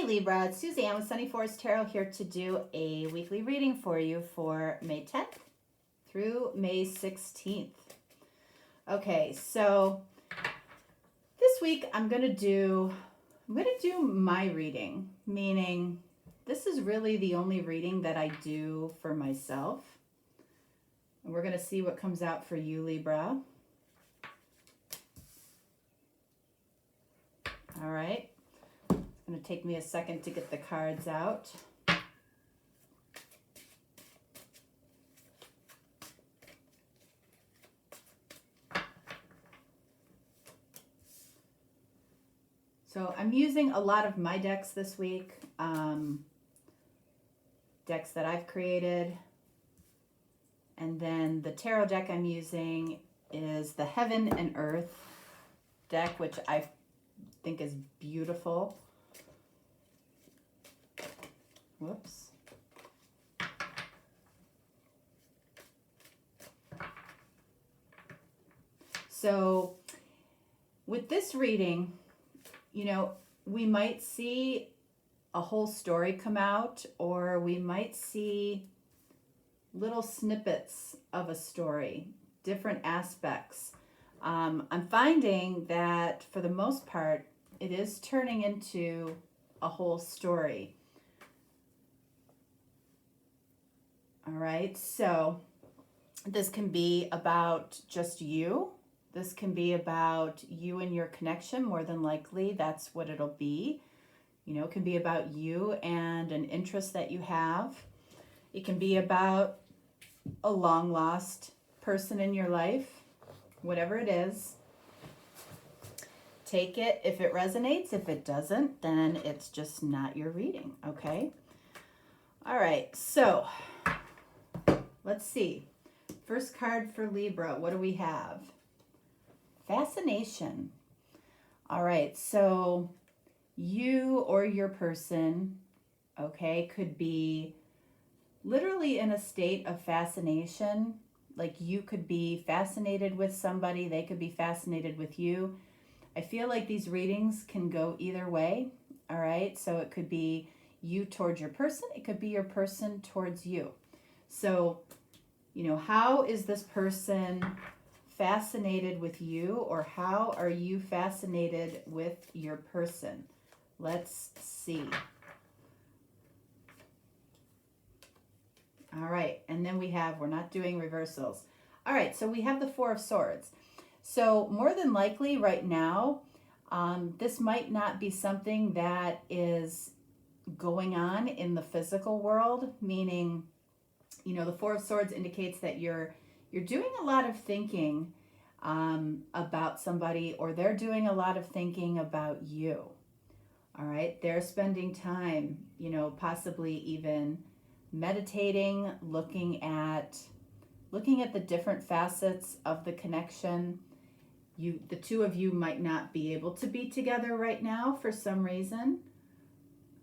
Libra, it's Suzanne with Sunny Forest Tarot here to do a weekly reading for you for May 10th through May 16th. Okay, so this week I'm gonna do my reading, meaning this is really the only reading that I do for myself. And we're gonna see what comes out for you, Libra. All right. It's going to take me a second to get the cards out. So I'm using a lot of my decks this week, decks that I've created. And then the tarot deck I'm using is the Heaven and Earth deck, which I think is beautiful. Whoops. So with this reading, you know, we might see a whole story come out, or we might see little snippets of a story, different aspects. I'm finding that for the most part, it is turning into a whole story. All right, so this can be about just you. This can be about you and your connection. More than likely, that's what it'll be. You know, it can be about you and an interest that you have. It can be about a long lost person in your life, whatever it is. Take it if it resonates. If it doesn't, then it's just not your reading, okay? All right, so let's see. First card for Libra, what do we have? Fascination. All right, so you or your person, okay, could be literally in a state of fascination. Like you could be fascinated with somebody, they could be fascinated with you. I feel like these readings can go either way, all right? So it could be you towards your person, it could be your person towards you. So, you know, how is this person fascinated with you, or how are you fascinated with your person? Let's see. All right, and then we're not doing reversals. All right, so we have the Four of Swords. So more than likely right now, this might not be something that is going on in the physical world, meaning, you know, the Four of Swords indicates that you're doing a lot of thinking about somebody, or they're doing a lot of thinking about you. All right, they're spending time, you know, possibly even meditating, looking at the different facets of the connection. The two of you might not be able to be together right now for some reason,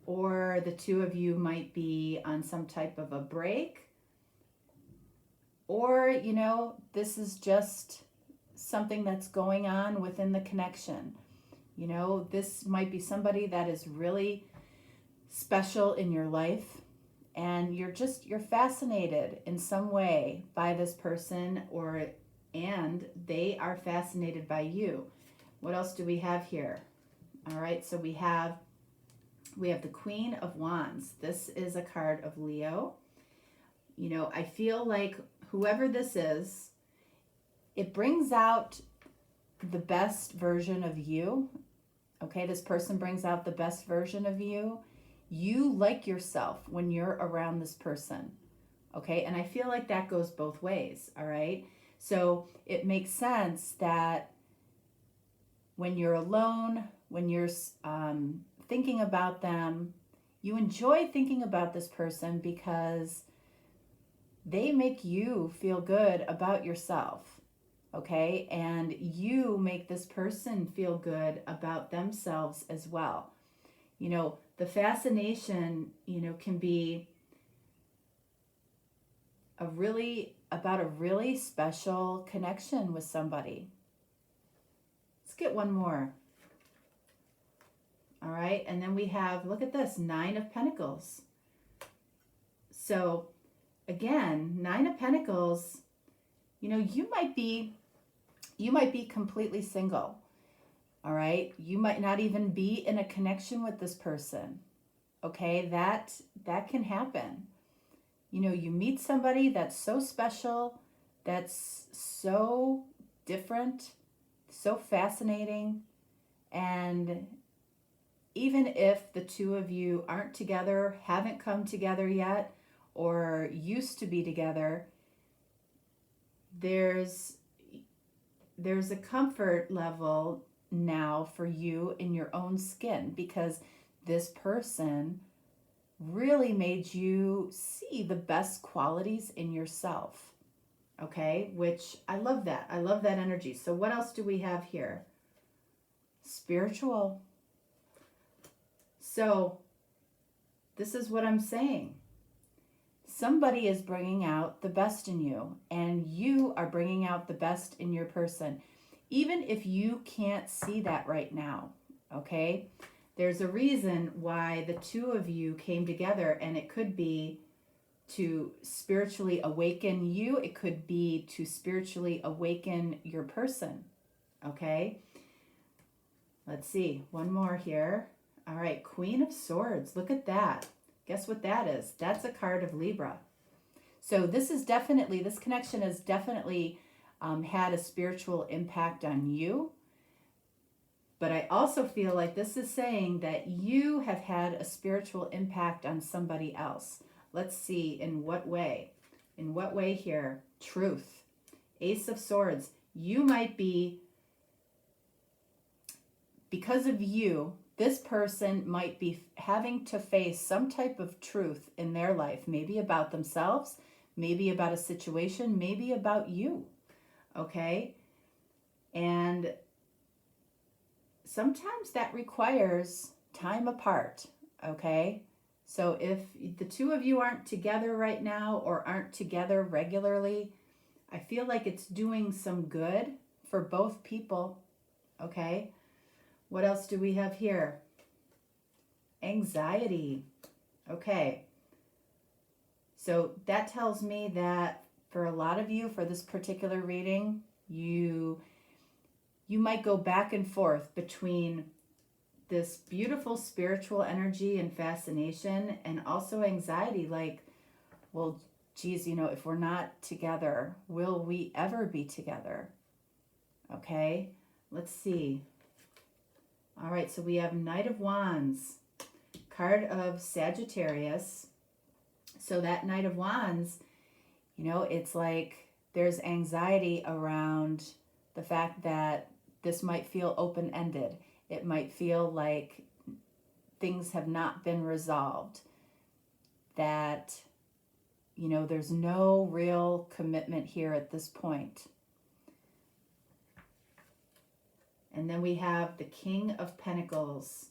or the two of you might be on some type of a break, or, you know, this is just something that's going on within the connection. You know, this might be somebody that is really special in your life, and you're fascinated in some way by this person, and they are fascinated by you. What else do we have here? All right, so we have the Queen of Wands. This is a card of Leo. You know, I feel like whoever this is, it brings out the best version of you. Okay, this person brings out the best version of you. You like yourself when you're around this person. Okay, and I feel like that goes both ways, all right? So it makes sense that when you're alone, when you're thinking about them, you enjoy thinking about this person because they make you feel good about yourself, okay? And you make this person feel good about themselves as well. You know, the fascination, you know, can be about a really special connection with somebody. Let's get one more. All right. right? And then we have, look at this, 9 of Pentacles. So again, 9 of Pentacles, you know, you might be completely single. All right? You might not even be in a connection with this person. Okay? That can happen. You know, you meet somebody that's so special, that's so different, so fascinating, and even if the two of you aren't together, haven't come together yet, or used to be together, there's a comfort level now for you in your own skin, because this person really made you see the best qualities in yourself. Okay, which I love that. I love that energy. So what else do we have here? Spiritual. So this is what I'm saying. Somebody is bringing out the best in you, and you are bringing out the best in your person, even if you can't see that right now. Okay, there's a reason why the two of you came together, and it could be to spiritually awaken you. It could be to spiritually awaken your person. Okay, let's see, one more here. All right, Queen of Swords. Look at that. Guess what that is? That's a card of Libra. So this connection has definitely had a spiritual impact on you. But I also feel like this is saying that you have had a spiritual impact on somebody else. Let's see, in what way? In what way here? Truth. Ace of Swords. You might be, because of you, this person might be having to face some type of truth in their life, maybe about themselves, maybe about a situation, maybe about you, okay? And sometimes that requires time apart, okay? So if the two of you aren't together right now or aren't together regularly, I feel like it's doing some good for both people, okay? What else do we have here? Anxiety. Okay. So that tells me that for a lot of you, for this particular reading, you might go back and forth between this beautiful spiritual energy and fascination and also anxiety, like, well, geez, you know, if we're not together, will we ever be together? Okay, let's see. All right, so we have Knight of Wands, card of Sagittarius. So that Knight of Wands, you know, it's like there's anxiety around the fact that this might feel open-ended. It might feel like things have not been resolved, that, you know, there's no real commitment here at this point. And then we have the King of Pentacles.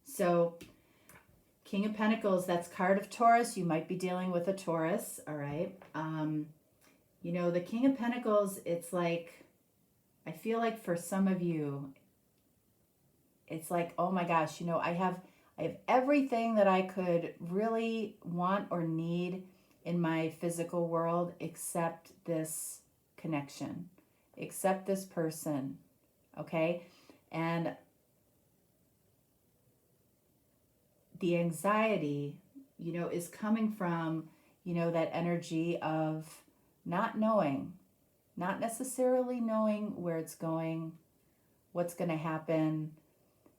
So King of Pentacles, that's card of Taurus. You might be dealing with a Taurus, all right? You know, the King of Pentacles, it's like, I feel like for some of you, it's like, oh my gosh, you know, I have everything that I could really want or need in my physical world except this connection, except this person, okay? And the anxiety, you know, is coming from, you know, that energy of not knowing, not necessarily knowing where it's going, what's going to happen.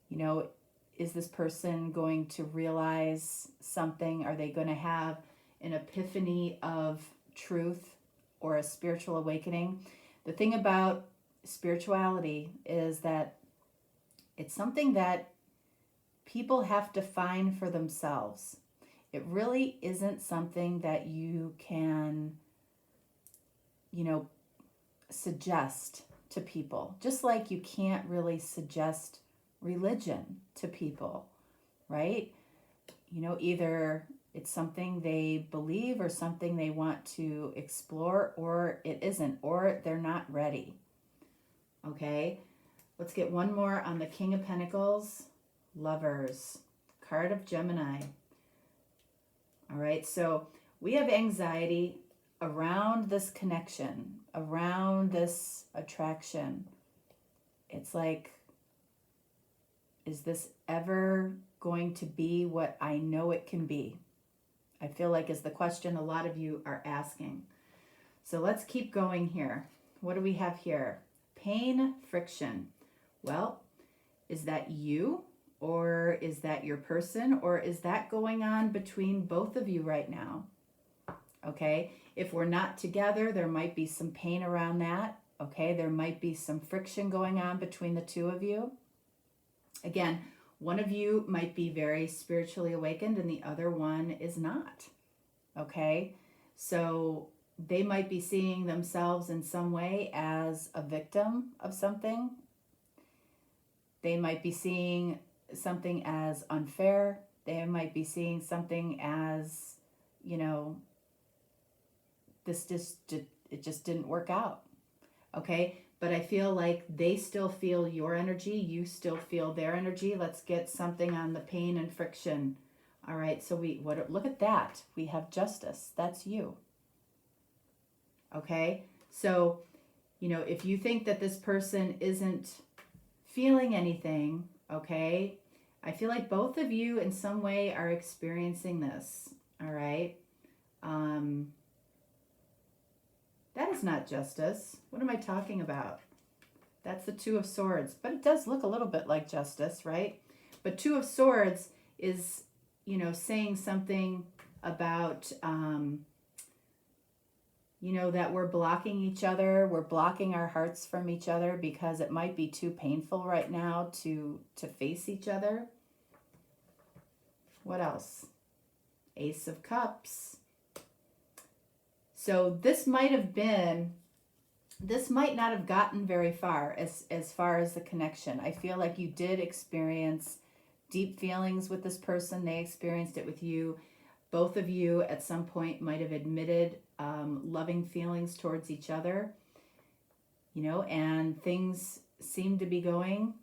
You know, is this person going to realize something? Are they going to have an epiphany of truth or a spiritual awakening? The thing about spirituality is that it's something that people have to find for themselves. It really isn't something that you can, you know, suggest to people. Just like you can't really suggest religion to people, right? You know, either it's something they believe or something they want to explore, or it isn't, or they're not ready. Okay? Let's get one more on the King of Pentacles, Lovers, card of Gemini. All right, so we have anxiety around this connection, around this attraction. It's like, is this ever going to be what I know it can be? I feel like is the question a lot of you are asking. So let's keep going here. What do we have here? Pain, friction. Well, is that you, or is that your person, or is that going on between both of you right now? Okay, if we're not together, there might be some pain around that. Okay, there might be some friction going on between the two of you. Again, one of you might be very spiritually awakened and the other one is not. Okay, so they might be seeing themselves in some way as a victim of something. They might be seeing something as unfair. They might be seeing something as, you know, it just didn't work out. Okay, but I feel like they still feel your energy. You still feel their energy. Let's get something on the pain and friction. All right, so look at that. We have Justice. That's you. Okay, so, you know, if you think that this person isn't feeling anything, okay, I feel like both of you in some way are experiencing this. All right. That is not Justice. What am I talking about? That's the Two of Swords, but it does look a little bit like Justice, right? But Two of Swords is, you know, saying something about, you know, that we're blocking each other. We're blocking our hearts from each other because it might be too painful right now to face each other. What else? Ace of Cups. So this might not have gotten very far as far as the connection. I feel like you did experience deep feelings with this person. They experienced it with you. Both of you at some point might have admitted loving feelings towards each other, you know, and things seem to be going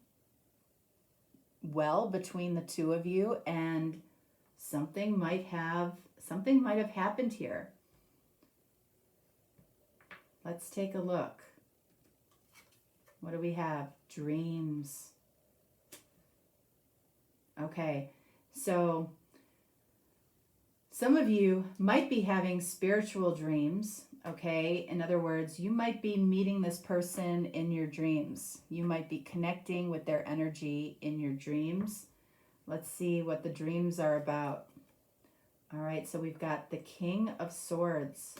well between the two of you, and something might have happened here. Let's take a look. What do we have? Dreams. Okay, so some of you might be having spiritual dreams, okay? In other words, you might be meeting this person in your dreams. You might be connecting with their energy in your dreams. Let's see what the dreams are about. All right, so we've got the King of Swords.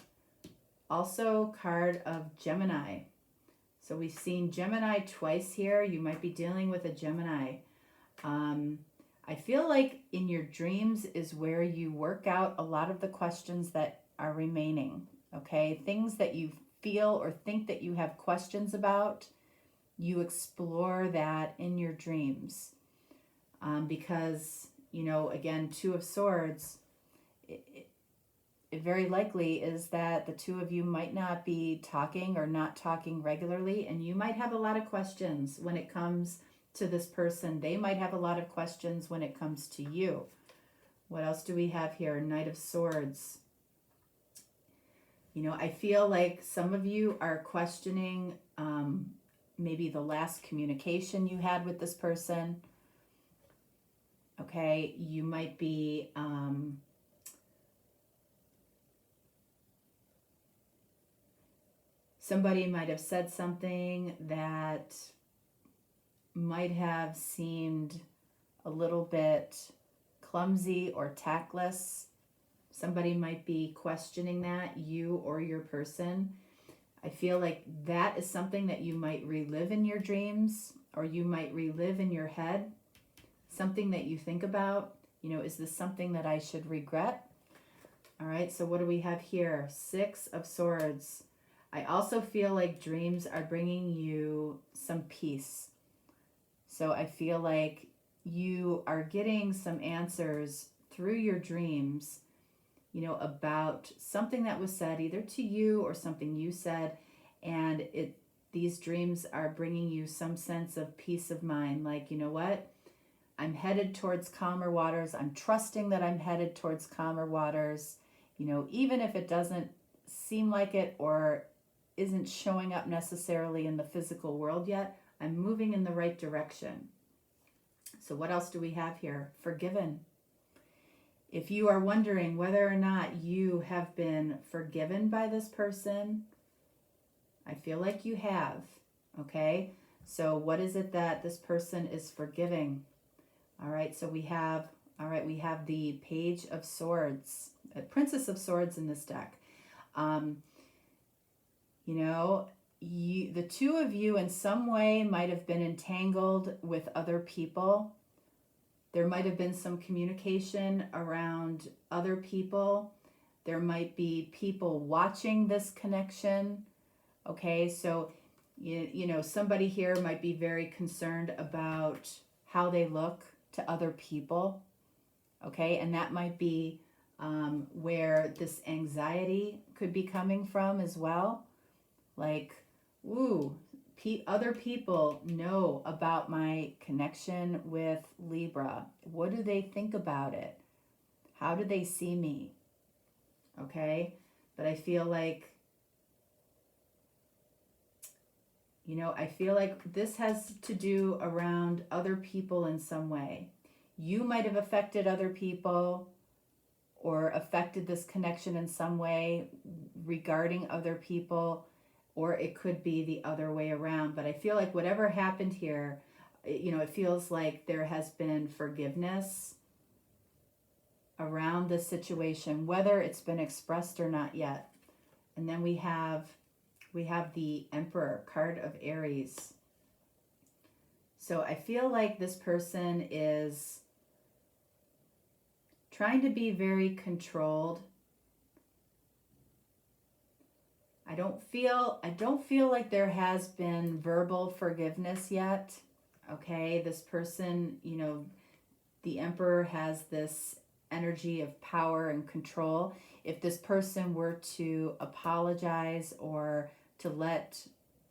Also, card of Gemini. So we've seen Gemini twice here. You might be dealing with a Gemini. I feel like in your dreams is where you work out a lot of the questions that are remaining, okay? Things that you feel or think that you have questions about, you explore that in your dreams. Because, you know, again, Two of Swords, it very likely is that the two of you might not be talking or not talking regularly, and you might have a lot of questions when it comes to this person. They might have a lot of questions when it comes to you. What else do we have here? Knight of Swords. You know, I feel like some of you are questioning maybe the last communication you had with this person. Okay, you might be somebody might have said something that might have seemed a little bit clumsy or tactless. Somebody might be questioning that, you or your person. I feel like that is something that you might relive in your dreams, or you might relive in your head. Something that you think about, you know, is this something that I should regret? All right, so what do we have here? Six of Swords. I also feel like dreams are bringing you some peace. So I feel like you are getting some answers through your dreams, you know, about something that was said either to you or something you said, and these dreams are bringing you some sense of peace of mind. Like, you know what? I'm headed towards calmer waters. I'm trusting that I'm headed towards calmer waters. You know, even if it doesn't seem like it or isn't showing up necessarily in the physical world yet, I'm moving in the right direction. So what else do we have here? Forgiven. If you are wondering whether or not you have been forgiven by this person, I feel like you have, okay? So what is it that this person is forgiving? All right, so we have the Page of Swords, Princess of Swords in this deck. You know, the two of you in some way might have been entangled with other people. There might have been some communication around other people. There might be people watching this connection. Okay, so, you know, somebody here might be very concerned about how they look to other people. Okay, and that might be where this anxiety could be coming from as well. Like, ooh, other people know about my connection with Libra. What do they think about it? How do they see me? Okay, but I feel like, you know, I feel like this has to do around other people in some way. You might have affected other people or affected this connection in some way regarding other people, or it could be the other way around. But I feel like whatever happened here, you know, it feels like there has been forgiveness around this situation, whether it's been expressed or not yet. And then we have the Emperor, card of Aries. So I feel like this person is trying to be very controlled. I don't feel like there has been verbal forgiveness yet. Okay, this person, you know, the Emperor has this energy of power and control. If this person were to apologize or to let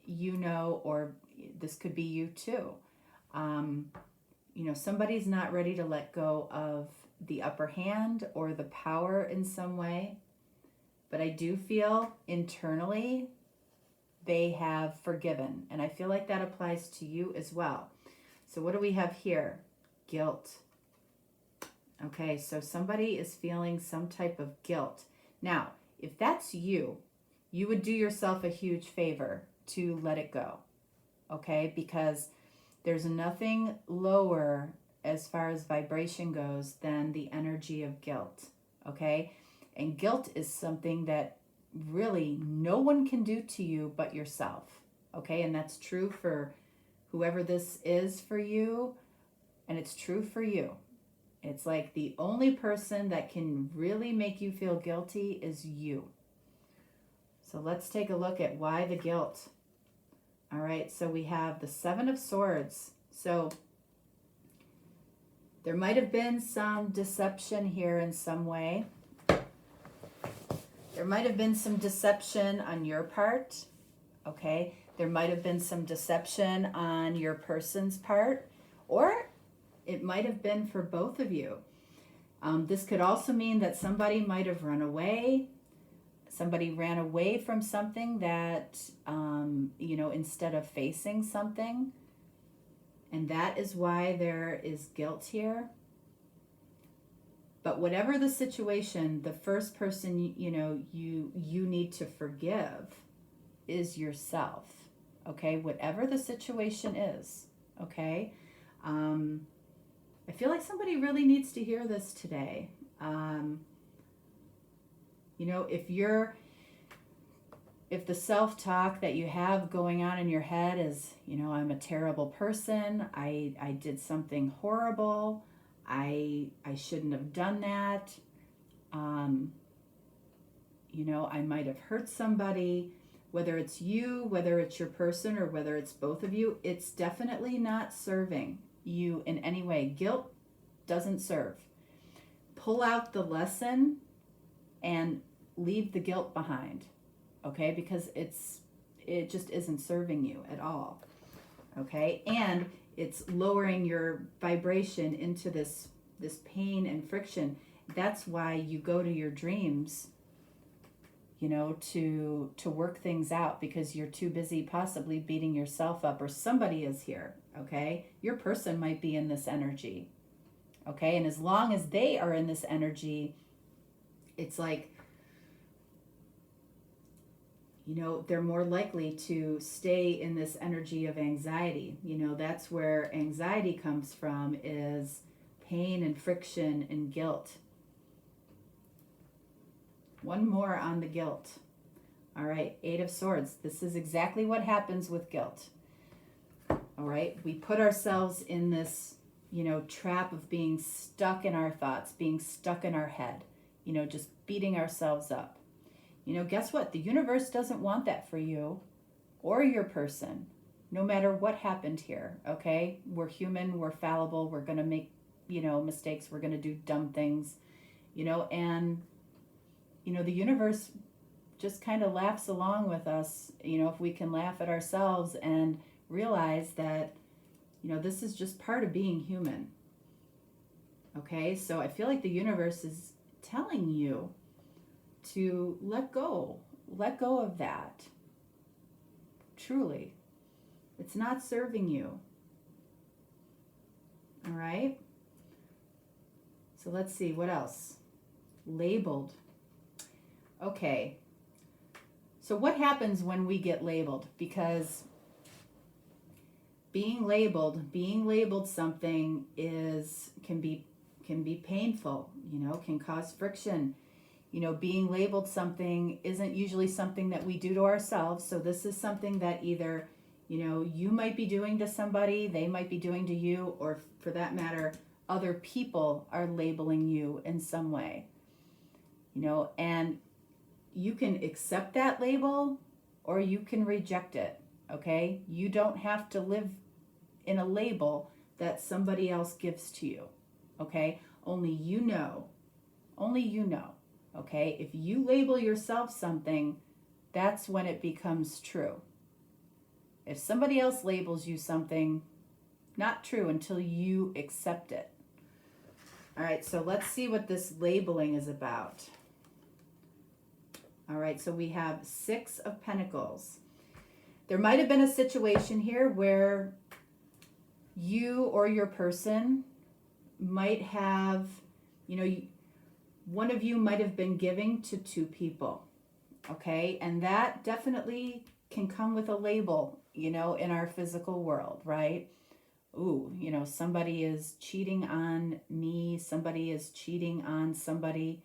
you know, or this could be you too, you know, somebody's not ready to let go of the upper hand or the power in some way. But I do feel internally they have forgiven. And I feel like that applies to you as well. So what do we have here? Guilt. Okay, so somebody is feeling some type of guilt. Now, if that's you, you would do yourself a huge favor to let it go. Okay, because there's nothing lower as far as vibration goes than the energy of guilt. Okay? And guilt is something that really no one can do to you but yourself. Okay? And that's true for whoever this is for you, and it's true for you. It's like the only person that can really make you feel guilty is you. So let's take a look at why the guilt. All right, so we have the Seven of Swords. So there might have been some deception here in some way. There might have been some deception on your part, okay? There might have been some deception on your person's part, or it might have been for both of you. This could also mean that somebody might have run away. Somebody ran away from something that, you know, instead of facing something. And that is why there is guilt here. But whatever the situation, the first person, you know, you need to forgive is yourself. Okay? Whatever the situation is. Okay? I feel like somebody really needs to hear this today. You know, if the self-talk that you have going on in your head is, you know, I'm a terrible person, I did something horrible, I shouldn't have done that, you know, I might have hurt somebody, whether it's you, whether it's your person, or whether it's both of you, it's definitely not serving you in any way. Guilt doesn't serve. Pull out the lesson and leave the guilt behind, okay? Because it just isn't serving you at all. Okay? And it's lowering your vibration into this pain and friction. That's why you go to your dreams, you know, to work things out, because you're too busy possibly beating yourself up, or somebody is here. Okay? Your person might be in this energy. Okay? And as long as they are in this energy, it's like, you know, they're more likely to stay in this energy of anxiety. You know, that's where anxiety comes from, is pain and friction and guilt. One more on the guilt. All right, 8 of Swords. This is exactly what happens with guilt. All right, we put ourselves in this, you know, trap of being stuck in our thoughts, being stuck in our head, you know, just beating ourselves up. You know, guess what? The universe doesn't want that for you or your person, no matter what happened here, okay? We're human, we're fallible, we're going to make, you know, mistakes, we're going to do dumb things, you know, and, you know, the universe just kind of laughs along with us, you know, if we can laugh at ourselves and realize that, you know, this is just part of being human, okay? So I feel like the universe is telling you to let go of that. Truly, it's not serving you. All right, so let's see what else. Labeled. Okay, so what happens when we get labeled? Because being labeled something can be painful, you know, can cause friction. You know, being labeled something isn't usually something that we do to ourselves. So this is something that either, you know, you might be doing to somebody, they might be doing to you, or for that matter, other people are labeling you in some way. You know, and you can accept that label or you can reject it, okay? You don't have to live in a label that somebody else gives to you, okay? Only you know. Okay, if you label yourself something, that's when it becomes true. If somebody else labels you something, not true until you accept it. All right, so let's see what this labeling is about. All right, so we have 6 of Pentacles. There might have been a situation here where you or your person might have, you know, one of you might have been giving to 2 people, okay? And that definitely can come with a label, you know, in our physical world, right? Ooh, you know, somebody is cheating on me, somebody is cheating on somebody.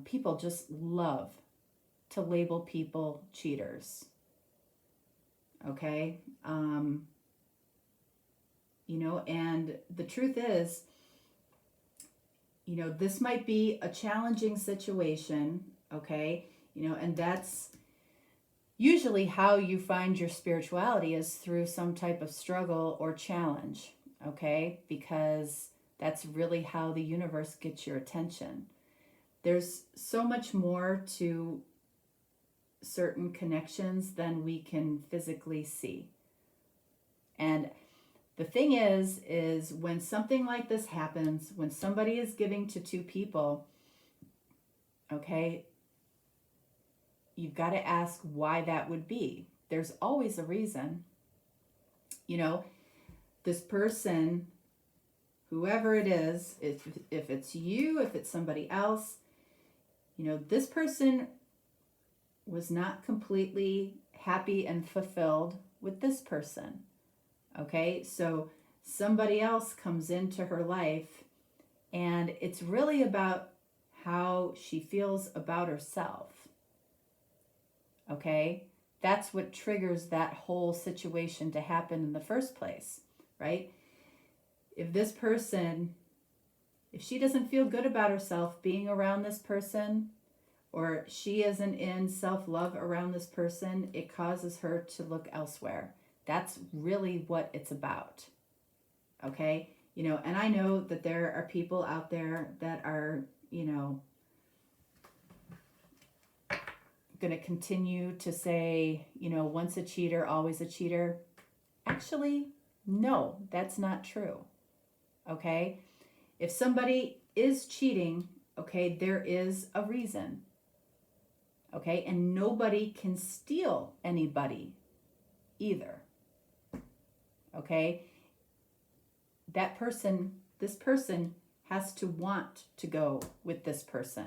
People just love to label people cheaters, okay? You know, and the truth is, you know, this might be a challenging situation, okay? You know, and that's usually how you find your spirituality, is through some type of struggle or challenge, okay? Because that's really how the universe gets your attention. There's so much more to certain connections than we can physically see. And the thing is when something like this happens, when somebody is giving to 2 people, okay, you've got to ask why that would be. There's always a reason. You know, this person, whoever it is, if it's you, if it's somebody else, you know, this person was not completely happy and fulfilled with this person. Okay, so somebody else comes into her life, and it's really about how she feels about herself. Okay, that's what triggers that whole situation to happen in the first place, right? If this person, if she doesn't feel good about herself being around this person, or she isn't in self-love around this person, it causes her to look elsewhere. That's really what it's about, okay? You know, and I know that there are people out there that are, you know, going to continue to say, once a cheater, always a cheater? Actually, no, that's not true. Okay? If somebody is cheating, okay, there is a reason. Okay? And nobody can steal anybody either. Okay? This person has to want to go with this person.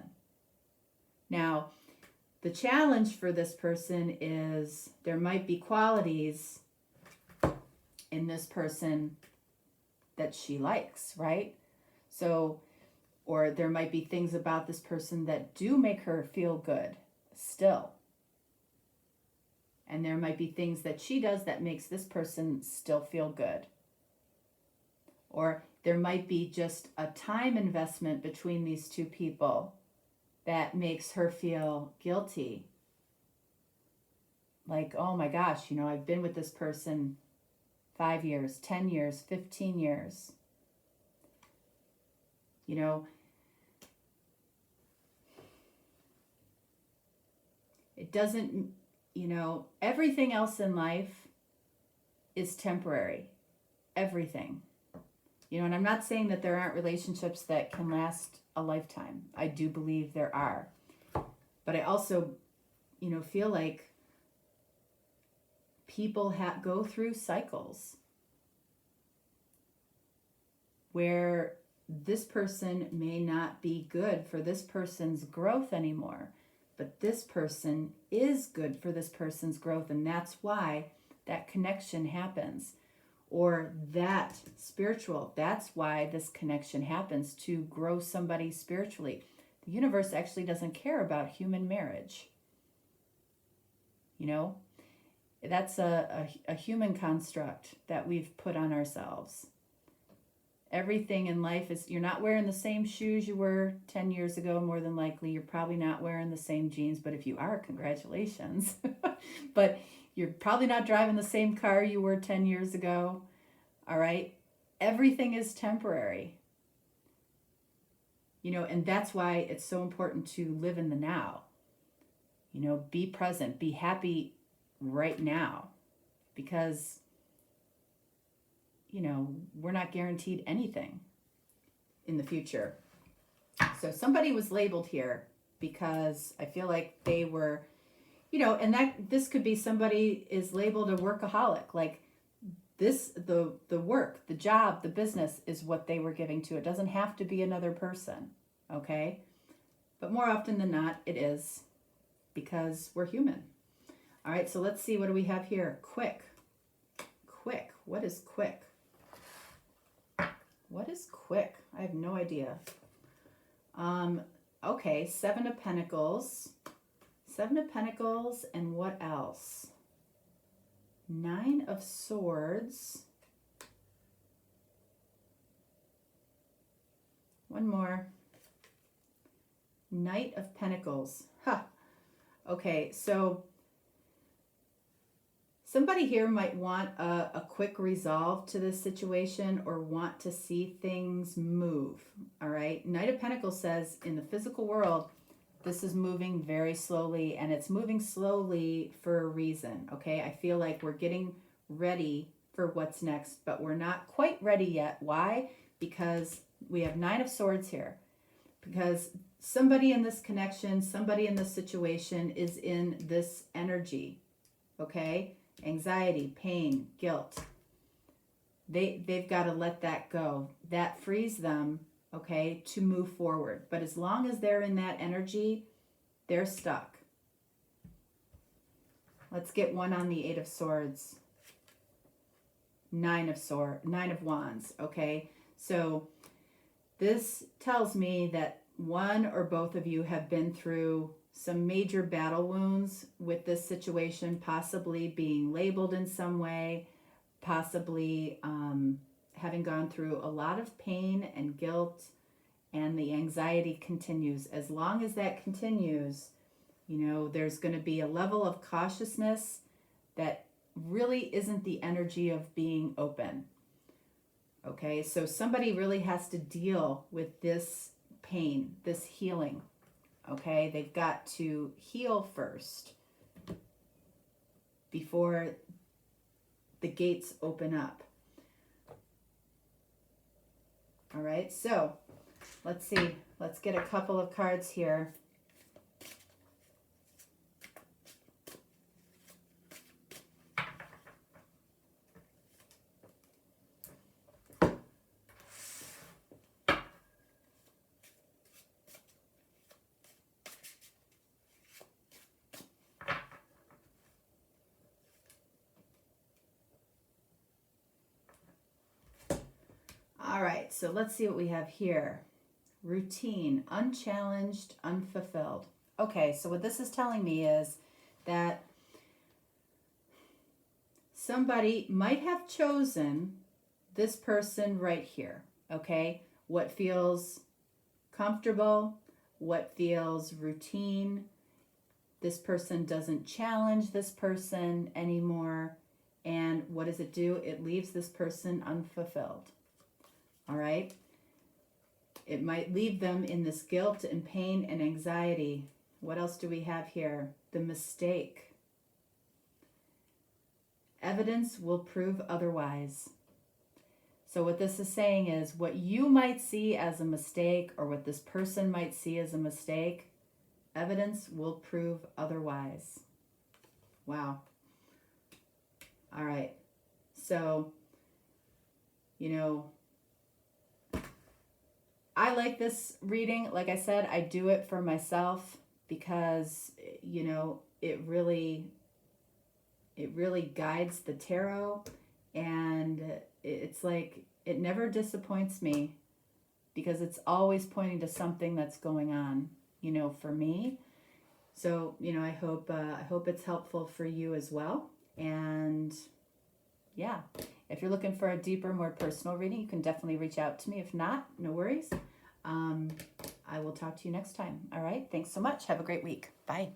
Now, the challenge for this person is there might be qualities in this person that she likes, right? So, or there might be things about this person that do make her feel good still. And there might be things that she does that makes this person still feel good. Or there might be just a time investment between these two people that makes her feel guilty. Like, oh my gosh, I've been with this person 5 years, 10 years, 15 years. It doesn't, everything else in life is temporary. Everything. And I'm not saying that there aren't relationships that can last a lifetime. I do believe there are. But I also, feel like people go through cycles where this person may not be good for this person's growth anymore, but this person is good for this person's growth, and that's why that connection happens. Or that spiritual, that's why this connection happens, to grow somebody spiritually. The universe actually doesn't care about human marriage. That's a human construct that we've put on ourselves. Everything in life is, you're not wearing the same shoes you were 10 years ago, more than likely. You're probably not wearing the same jeans, but if you are, congratulations. But you're probably not driving the same car you were 10 years ago. All right? Everything is temporary. And that's why it's so important to live in the now. Be present, be happy right now. Because, we're not guaranteed anything in the future. So somebody was labeled here because I feel like they were, and this could be somebody is labeled a workaholic. Like this, the work, the job, the business is what they were giving to. It doesn't have to be another person. Okay. But more often than not, it is, because we're human. All right. So let's see. What do we have here? Quick. What is quick? What is quick? I have no idea. Okay. 7 of Pentacles. 7 of Pentacles, and what else? 9 of Swords. One more. Knight of Pentacles. Okay, so somebody here might want a quick resolve to this situation, or want to see things move. All right. Knight of Pentacles says in the physical world, this is moving very slowly, and it's moving slowly for a reason. Okay. I feel like we're getting ready for what's next, but we're not quite ready yet. Why? Because we have 9 of Swords here. Because somebody in this connection, somebody in this situation is in this energy. Okay. Anxiety, pain, guilt. They've got to let that go. That frees them, okay, to move forward. But as long as they're in that energy, they're stuck. Let's get one on the 8 of Swords. 9 of Wands, okay? So this tells me that one or both of you have been through some major battle wounds with this situation, possibly being labeled in some way, possibly having gone through a lot of pain and guilt, and the anxiety continues. As long as that continues, there's going to be a level of cautiousness that really isn't the energy of being open. Okay, so somebody really has to deal with this pain, this healing. okay? They've got to heal first before the gates open up. All right, so let's see. Let's get a couple of cards here. All right, so let's see what we have here. Routine, unchallenged, unfulfilled. Okay, so what this is telling me is that somebody might have chosen this person right here, okay? What feels comfortable, what feels routine. This person doesn't challenge this person anymore. And what does it do? It leaves this person unfulfilled. All right? It might leave them in this guilt and pain and anxiety. What else do we have here? The mistake. Evidence will prove otherwise. So what this is saying is what you might see as a mistake or what this person might see as a mistake, evidence will prove otherwise. Wow. All right. So, you know, I like this reading. Like I said, I do it for myself because, you know, it really guides the tarot, and it's like it never disappoints me because it's always pointing to something that's going on, you know, for me. So, you know, I hope it's helpful for you as well. And yeah, if you're looking for a deeper, more personal reading, you can definitely reach out to me. If not, no worries. I will talk to you next time. All right. Thanks so much. Have a great week. Bye.